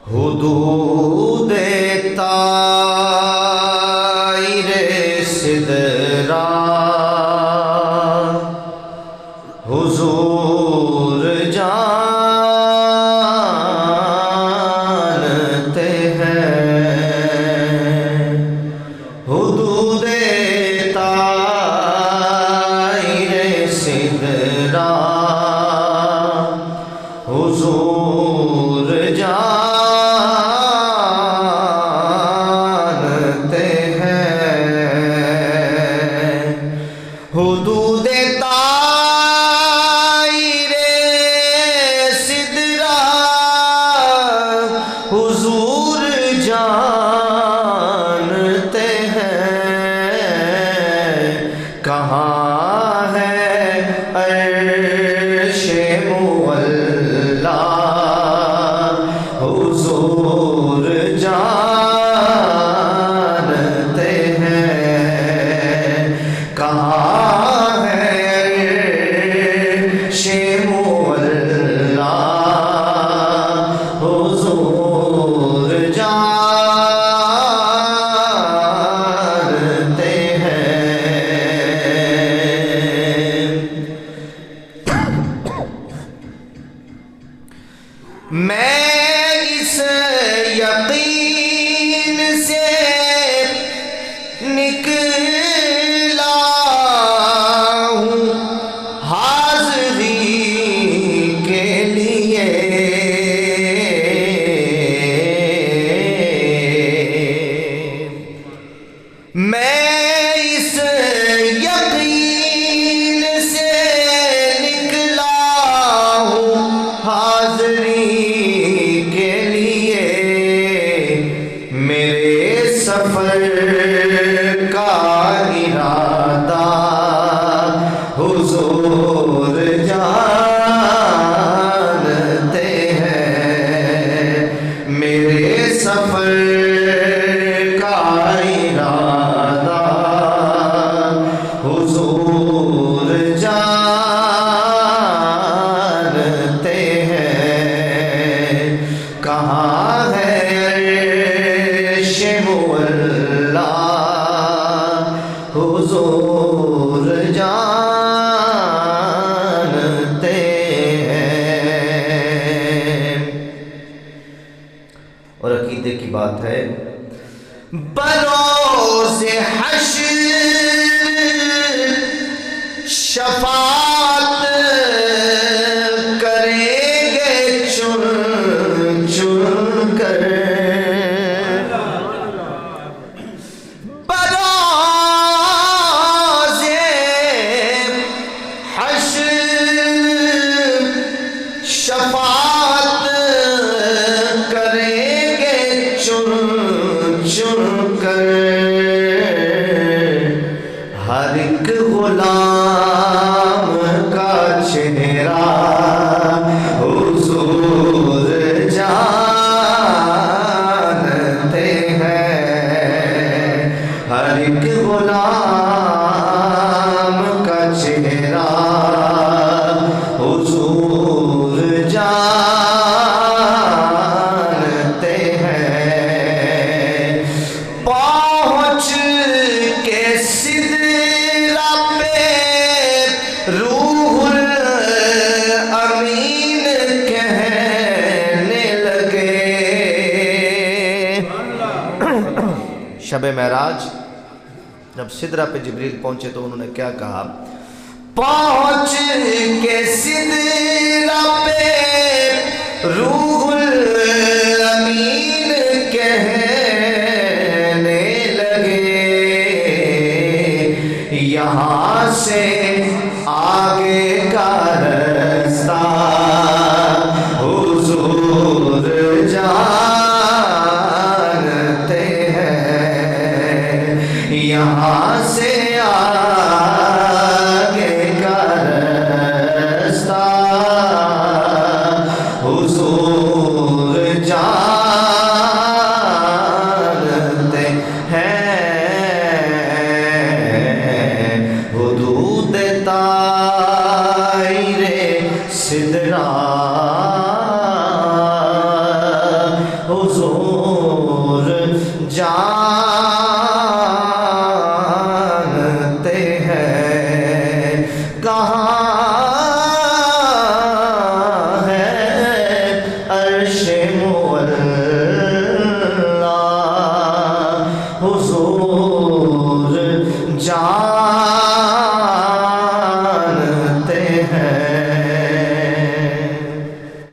हुदूद ताइरे सिदरा हुजूर जानते हैं। हुदूद ताइरे सिदरा हुजूर जानते हैं। हुदूद ताइरे सिदरा हुजूर जानते हैं। कहाँ है अर्शे मुअल्ला हुजूर जानते हैं। कहाँ है अर्शे मुअल्ला हुजूर जानते हैं। मैं इस यकीन से निकला हूँ हाज़री के लिए। मैं इस यकीन से निकला हूँ हाज़री के लिए। मेरे सफर का इरादा हुजूर जानते हैं। मेरे सफर का इरादा हुजूर जानते हैं। कहाँ है अर्शे मुअल्ला हुजूर जानते हैं। और अकीदे की बात है, बरोज़े हश्र शफाअत करेंगे चुन चुन कर। बरोज़े हश्र शफाअत करेंगे चुन चुन कर। हर एक गुलाम का चेहरा हुजूर जानते हैं। हर एक गुलाम का चेहरा हुजूर जानते हैं। पहुँच के सिदरा पे रूहुल अमीन कहने लगे। शब महराज जब सिदरा पे जिब्रील पहुंचे तो उन्होंने क्या कहा? पहुँच के सिदरा पे रूहुल अमीन कहने लगे। यहाँ से आगे का रास्ता हुजूर जानते हैं। यहाँ से आगे का रास्ता हुजूर हुजूर जानते हैं कहाँ है अर्शे मुअल्ला हुजूर जान